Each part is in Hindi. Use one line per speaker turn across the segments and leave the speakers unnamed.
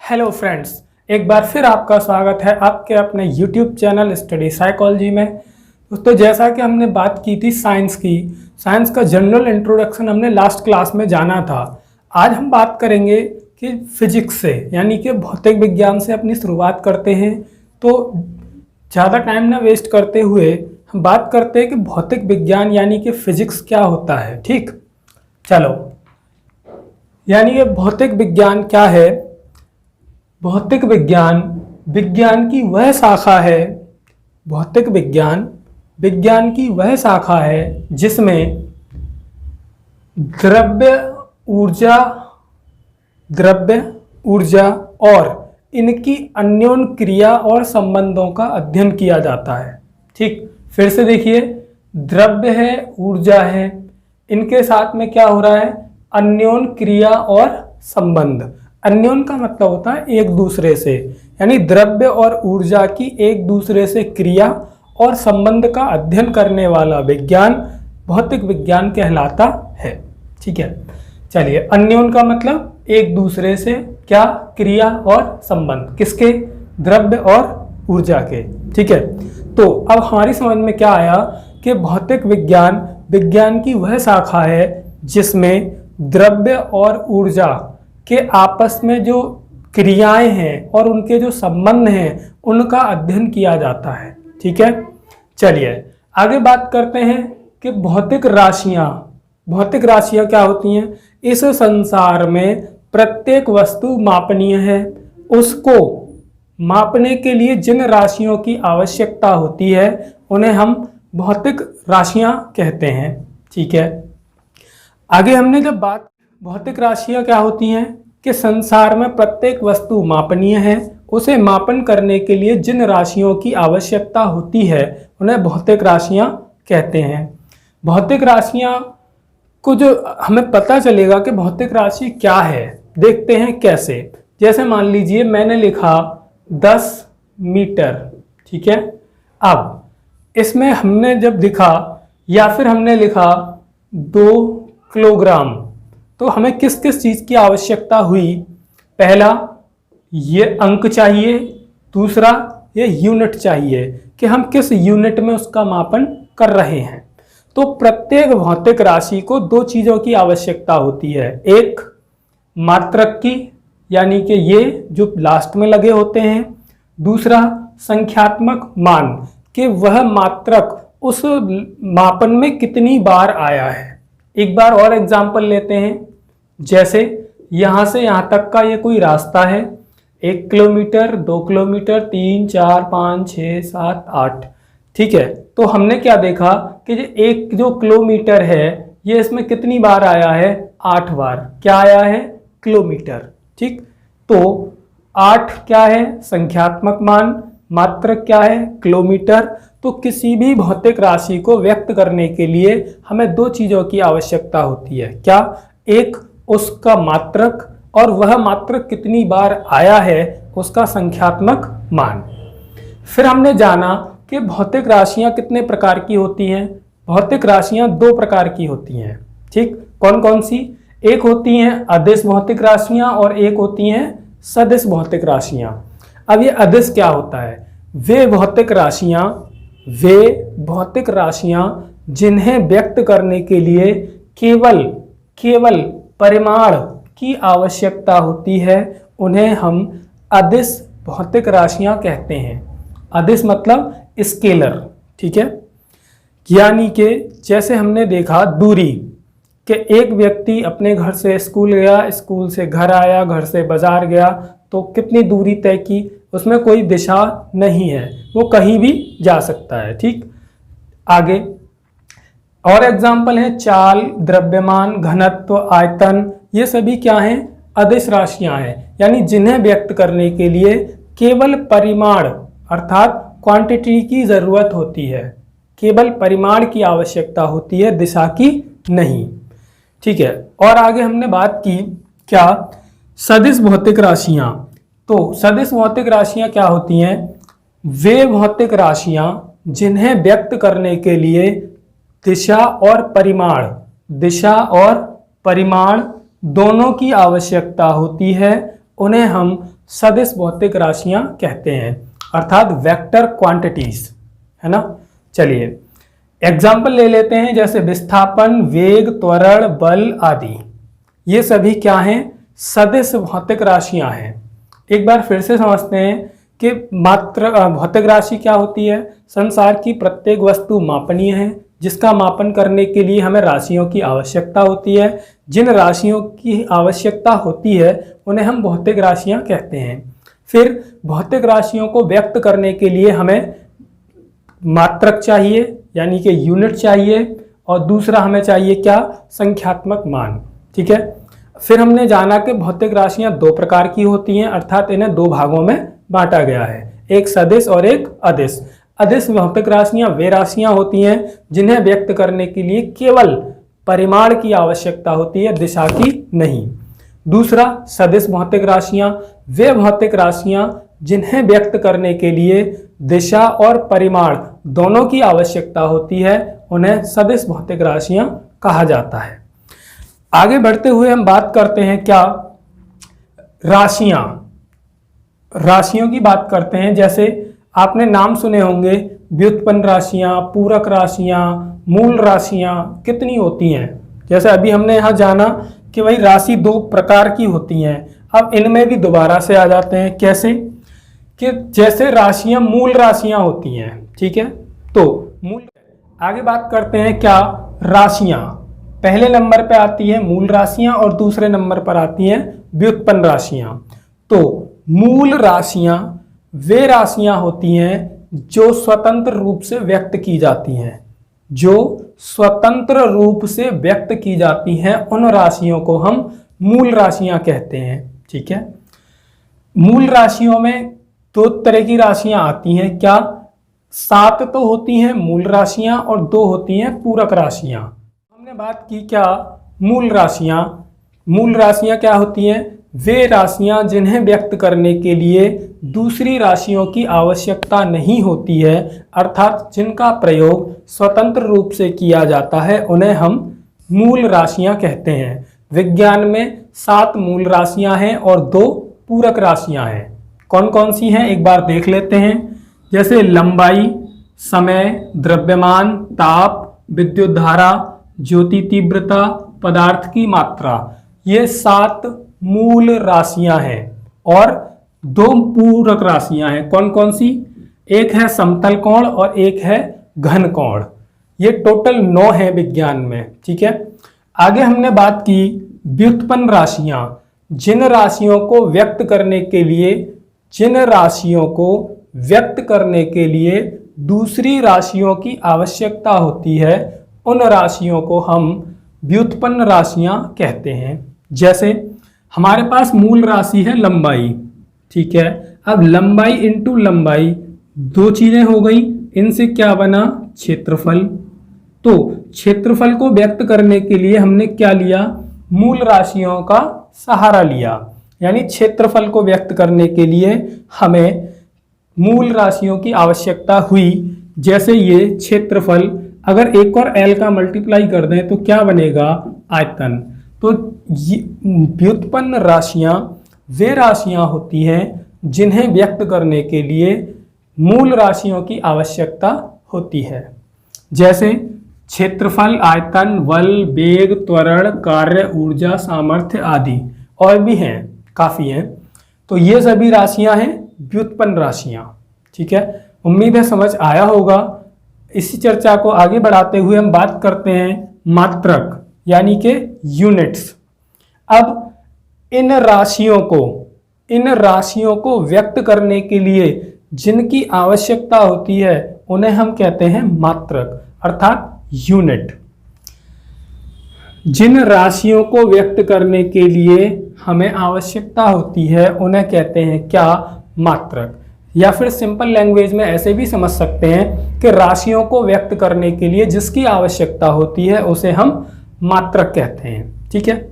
हेलो फ्रेंड्स, एक बार फिर आपका स्वागत है आपके अपने यूट्यूब चैनल स्टडी साइकोलॉजी में। दोस्तों, जैसा कि हमने बात की थी साइंस का जनरल इंट्रोडक्शन हमने लास्ट क्लास में जाना था। आज हम बात करेंगे कि फिजिक्स से यानी कि भौतिक विज्ञान से अपनी शुरुआत करते हैं। तो ज़्यादा टाइम ना वेस्ट करते हुए हम बात करते हैं कि भौतिक विज्ञान यानी कि फिजिक्स क्या होता है। ठीक, चलो, यानी कि भौतिक विज्ञान क्या है। भौतिक विज्ञान विज्ञान की वह शाखा है, भौतिक विज्ञान विज्ञान की वह शाखा है जिसमें द्रव्य ऊर्जा और इनकी अन्योन क्रिया और संबंधों का अध्ययन किया जाता है। ठीक, फिर से देखिए, द्रव्य है, ऊर्जा है, इनके साथ में क्या हो रहा है, अन्योन क्रिया और संबंध। अन्योन का मतलब होता है एक दूसरे से, यानी द्रव्य और ऊर्जा की एक दूसरे से क्रिया और संबंध का अध्ययन करने वाला विज्ञान भौतिक विज्ञान कहलाता है। ठीक है, चलिए, अन्योन का मतलब एक दूसरे से क्या, क्रिया और संबंध, किसके, द्रव्य और ऊर्जा के। ठीक है, तो अब हमारी समझ में क्या आया कि भौतिक विज्ञान विज्ञान की वह शाखा है जिसमें द्रव्य और ऊर्जा के आपस में जो क्रियाएं हैं और उनके जो संबंध हैं उनका अध्ययन किया जाता है। ठीक है, चलिए आगे बात करते हैं कि भौतिक राशियां क्या होती हैं। इस संसार में प्रत्येक वस्तु मापनीय है। उसको मापने के लिए जिन राशियों की आवश्यकता होती है उन्हें हम भौतिक राशियां कहते हैं। ठीक है, आगे हमने जब बात भौतिक राशियां क्या होती हैं कि संसार में प्रत्येक वस्तु मापनीय है, उसे मापन करने के लिए जिन राशियों की आवश्यकता होती है उन्हें भौतिक राशियां कहते हैं। भौतिक राशियां को जो हमें पता चलेगा कि भौतिक राशि क्या है, देखते हैं कैसे। जैसे मान लीजिए मैंने लिखा 10 मीटर। ठीक है, अब इसमें हमने जब लिखा या फिर हमने लिखा 2 किलोग्राम, तो हमें किस किस चीज़ की आवश्यकता हुई। पहला, ये अंक चाहिए, दूसरा ये यूनिट चाहिए कि हम किस यूनिट में उसका मापन कर रहे हैं। तो प्रत्येक भौतिक राशि को 2 चीज़ों की आवश्यकता होती है, एक मात्रक की यानी कि ये जो लास्ट में लगे होते हैं, दूसरा संख्यात्मक मान कि वह मात्रक उस मापन में कितनी बार आया है। एक बार और एग्जाम्पल लेते हैं। जैसे यहाँ से यहाँ तक का ये कोई रास्ता है, 1 किलोमीटर, 2 किलोमीटर, 3, 4, 5, 6, 7, 8। ठीक है, तो हमने क्या देखा कि एक जो किलोमीटर है ये इसमें कितनी बार आया है, 8 बार। क्या आया है, किलोमीटर। ठीक, तो 8 क्या है, संख्यात्मक मान, मात्रक क्या है, किलोमीटर। तो किसी भी भौतिक राशि को व्यक्त करने के लिए हमें 2 चीज़ों की आवश्यकता होती है। क्या, एक उसका मात्रक और वह मात्रक कितनी बार आया है उसका संख्यात्मक मान। फिर हमने जाना कि भौतिक राशियां कितने प्रकार की होती हैं। भौतिक राशियां 2 प्रकार की होती हैं। ठीक, कौन कौन सी, एक होती हैं अदिश भौतिक राशियां और एक होती हैं सदिश भौतिक राशियां। अब ये अदिश क्या होता है, वे भौतिक राशियां जिन्हें व्यक्त करने के लिए केवल परिमाण की आवश्यकता होती है उन्हें हम अदिश भौतिक राशियां कहते हैं। अदिश मतलब स्केलर। ठीक है, यानी कि जैसे हमने देखा दूरी कि एक व्यक्ति अपने घर से स्कूल गया, स्कूल से घर आया, घर से बाजार गया, तो कितनी दूरी तय की, उसमें कोई दिशा नहीं है, वो कहीं भी जा सकता है। ठीक, आगे और एग्जाम्पल है चाल, द्रव्यमान, घनत्व, आयतन। ये सभी क्या हैं, अदिश राशियां हैं, यानी जिन्हें व्यक्त करने के लिए केवल परिमाण अर्थात क्वांटिटी की जरूरत होती है, केवल परिमाण की आवश्यकता होती है, दिशा की नहीं। ठीक है, और आगे हमने बात की क्या, सदिश भौतिक राशियां। तो सदिश भौतिक राशियां क्या होती हैं, वे भौतिक राशियां जिन्हें व्यक्त करने के लिए दिशा और परिमाण दोनों की आवश्यकता होती है, उन्हें हम सदिश भौतिक राशियां कहते हैं, अर्थात वेक्टर क्वांटिटीज, है ना। चलिए एग्जाम्पल ले लेते हैं, जैसे विस्थापन, वेग, त्वरण, बल आदि, ये सभी क्या हैं? सदिश भौतिक राशियां हैं। एक बार फिर से समझते हैं कि मात्र भौतिक राशि क्या होती है। संसार की प्रत्येक वस्तु मापनीय है, जिसका मापन करने के लिए हमें राशियों की आवश्यकता होती है। जिन राशियों की आवश्यकता होती है उन्हें हम भौतिक राशियां कहते हैं। फिर भौतिक राशियों को व्यक्त करने के लिए हमें मात्रक चाहिए, यानी कि यूनिट चाहिए, और दूसरा हमें चाहिए क्या? संख्यात्मक मान। ठीक है। फिर हमने जाना कि भौतिक राशियां दो प्रकार की होती हैं, अर्थात इन्हें दो भागों में बांटा गया है, एक सदिश और एक अदिश। अदिश भौतिक राशियां वे राशियां होती हैं जिन्हें व्यक्त करने के लिए केवल परिमाण की आवश्यकता होती है, दिशा की नहीं। दूसरा सदिश भौतिक राशियां वे भौतिक राशियां जिन्हें व्यक्त करने के लिए दिशा और परिमाण दोनों की आवश्यकता होती है, उन्हें सदिश भौतिक राशियां कहा जाता है। आगे बढ़ते हुए हम बात करते हैं क्या? राशियां, राशियों की बात करते हैं। जैसे आपने नाम सुने होंगे, व्युत्पन्न राशियां, पूरक राशियां, मूल राशियां कितनी होती हैं। जैसे अभी हमने यहाँ जाना कि भाई राशि दो प्रकार की होती हैं। अब इनमें भी दोबारा से आ जाते हैं। कैसे? कि जैसे राशियां मूल राशियां होती हैं, ठीक है। तो मूल, आगे बात करते हैं क्या? राशियां पहले नंबर पे आती है मूल राशियां और दूसरे नंबर पर आती हैं व्युत्पन्न राशियां। तो मूल राशियां वे राशियां होती हैं जो स्वतंत्र रूप से व्यक्त की जाती हैं, जो स्वतंत्र रूप से व्यक्त की जाती हैं, उन राशियों को हम मूल राशियां कहते हैं। ठीक है। मूल राशियों में दो तरह की राशियां आती हैं। क्या? 7 तो होती हैं मूल राशियां और 2 होती हैं पूरक राशियां। हमने बात की क्या? मूल राशियां। मूल राशियां क्या होती हैं? वे राशियां जिन्हें व्यक्त करने के लिए दूसरी राशियों की आवश्यकता नहीं होती है, अर्थात जिनका प्रयोग स्वतंत्र रूप से किया जाता है, उन्हें हम मूल राशियां कहते हैं। विज्ञान में 7 मूल राशियां हैं और 2 पूरक राशियां हैं। कौन कौन सी हैं एक बार देख लेते हैं। जैसे लंबाई, समय, द्रव्यमान, ताप, विद्युत धारा, ज्योति तीव्रता, पदार्थ की मात्रा, ये 7 मूल राशियां हैं और 2 पूरक राशियां हैं। कौन कौन सी? एक है समतल कोण और एक है घन कोण। ये टोटल 9 है विज्ञान में। ठीक है। आगे हमने बात की व्युत्पन्न राशियां, जिन राशियों को व्यक्त करने के लिए, जिन राशियों को व्यक्त करने के लिए दूसरी राशियों की आवश्यकता होती है, उन राशियों को हम व्युत्पन्न राशियां कहते हैं। जैसे हमारे पास मूल राशि है लंबाई, ठीक है। अब लंबाई इंटू लंबाई, 2 चीजें हो गई, इनसे क्या बना? क्षेत्रफल। तो क्षेत्रफल को व्यक्त करने के लिए हमने क्या लिया? मूल राशियों का सहारा लिया, यानी क्षेत्रफल को व्यक्त करने के लिए हमें मूल राशियों की आवश्यकता हुई। जैसे ये क्षेत्रफल, अगर एक और L का मल्टीप्लाई कर दें तो क्या बनेगा? आयतन। तो व्युत्पन्न राशियां वे राशियां होती हैं जिन्हें व्यक्त करने के लिए मूल राशियों की आवश्यकता होती है। जैसे क्षेत्रफल, आयतन, बल, वेग, त्वरण, कार्य, ऊर्जा, सामर्थ्य आदि, और भी हैं, काफ़ी हैं। तो ये सभी राशियां हैं व्युत्पन्न राशियां। ठीक है। उम्मीद है समझ आया होगा। इसी चर्चा को आगे बढ़ाते हुए हम बात करते हैं मात्रक, यानी कि यूनिट्स। अब इन राशियों को व्यक्त करने के लिए जिनकी आवश्यकता होती है उन्हें हम कहते हैं मात्रक, अर्थात यूनिट। जिन राशियों को व्यक्त करने के लिए हमें आवश्यकता होती है उन्हें कहते हैं क्या? मात्रक। या फिर सिंपल लैंग्वेज में ऐसे भी समझ सकते हैं कि राशियों को व्यक्त करने के लिए जिसकी आवश्यकता होती है उसे हम मात्रक कहते हैं। ठीक है।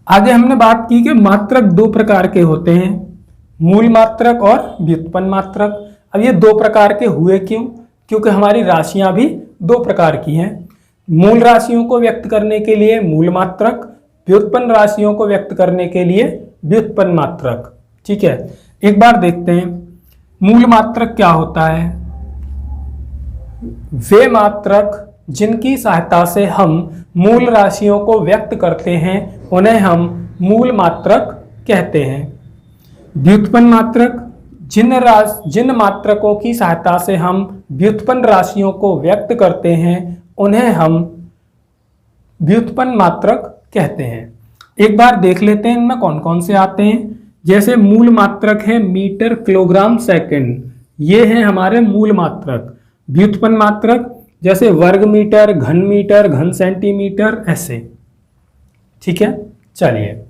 आगे हमने बात की कि मात्रक 2 प्रकार के होते हैं, मूल मात्रक और व्युत्पन्न मात्रक। अब ये 2 प्रकार के हुए क्यों? क्योंकि हमारी राशियां भी 2 प्रकार की हैं। मूल राशियों को व्यक्त करने के लिए मूल मात्रक, व्युत्पन्न राशियों को व्यक्त करने के लिए व्युत्पन्न मात्रक। ठीक है, एक बार देखते हैं मूल मात्रक क्या होता है। वे मात्रक जिनकी सहायता से हम मूल राशियों को व्यक्त करते हैं उन्हें हम मूल मात्रक कहते हैं। व्युत्पन्न मात्रक जिन मात्रकों की सहायता से हम व्युत्पन्न राशियों को व्यक्त करते हैं उन्हें हम व्युत्पन्न मात्रक कहते हैं। एक बार देख लेते हैं इनमें कौन कौन से आते हैं। जैसे मूल मात्रक है मीटर, किलोग्राम, सेकंड, ये हैं हमारे मूल मात्रक। व्युत्पन्न मात्रक जैसे वर्ग मीटर, घन सेंटीमीटर, ऐसे। ठीक है, चलिए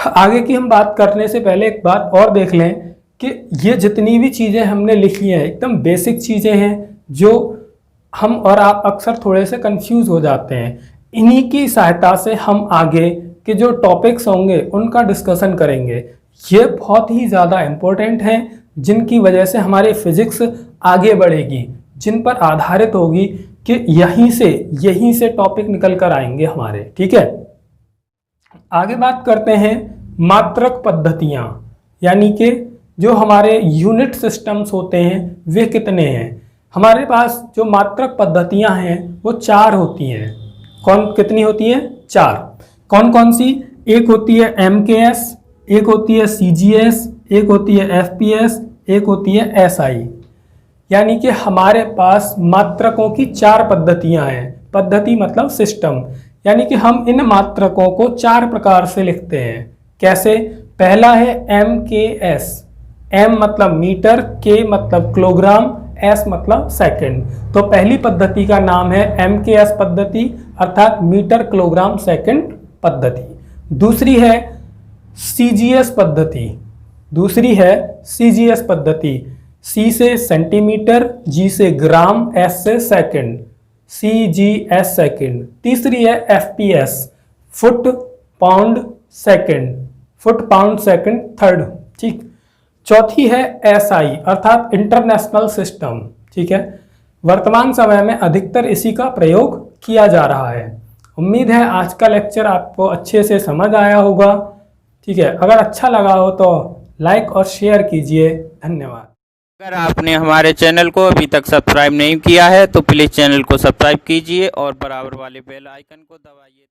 आगे की हम बात करने से पहले एक बात और देख लें कि ये जितनी भी चीज़ें हमने लिखी हैं एकदम बेसिक चीज़ें हैं जो हम और आप अक्सर थोड़े से कंफ्यूज हो जाते हैं। इन्हीं की सहायता से हम आगे के जो टॉपिक्स होंगे उनका डिस्कशन करेंगे। ये बहुत ही ज़्यादा इम्पोर्टेंट हैं जिनकी वजह से हमारी फिजिक्स आगे बढ़ेगी, जिन पर आधारित होगी कि यहीं से टॉपिक निकल कर आएंगे हमारे। ठीक है, आगे बात करते हैं मात्रक पद्धतियाँ, यानी कि जो हमारे यूनिट सिस्टम्स होते हैं वे कितने हैं। हमारे पास जो मात्रक पद्धतियाँ हैं वो 4 होती हैं। कितनी होती हैं? 4। कौन कौन सी? एक होती है MKS, एक होती है CGS, एक होती है FPS, एक होती है SI। यानी कि हमारे पास मात्रकों की 4 पद्धतियां हैं। पद्धति मतलब सिस्टम, यानी कि हम इन मात्रकों को 4 प्रकार से लिखते हैं। कैसे? पहला है MKS। M मतलब मीटर, K मतलब किलोग्राम, S मतलब सेकंड। तो पहली पद्धति का नाम है MKS पद्धति अर्थात मीटर किलोग्राम सेकंड पद्धति। दूसरी है CGS पद्धति। C से सेंटीमीटर, G से ग्राम, S से सेकंड, CGS सेकंड। तीसरी है FPS, foot pound second, third. ठीक। चौथी है SI अर्थात इंटरनेशनल सिस्टम। ठीक है, वर्तमान समय में अधिकतर इसी का प्रयोग किया जा रहा है। उम्मीद है आज का लेक्चर आपको अच्छे से समझ आया होगा। ठीक है, अगर अच्छा लगा हो तो लाइक और शेयर कीजिए। धन्यवाद।
अगर आपने हमारे चैनल को अभी तक सब्सक्राइब नहीं किया है तो प्लीज़ चैनल को सब्सक्राइब कीजिए और बराबर वाले बेल आइकन को दबाइए।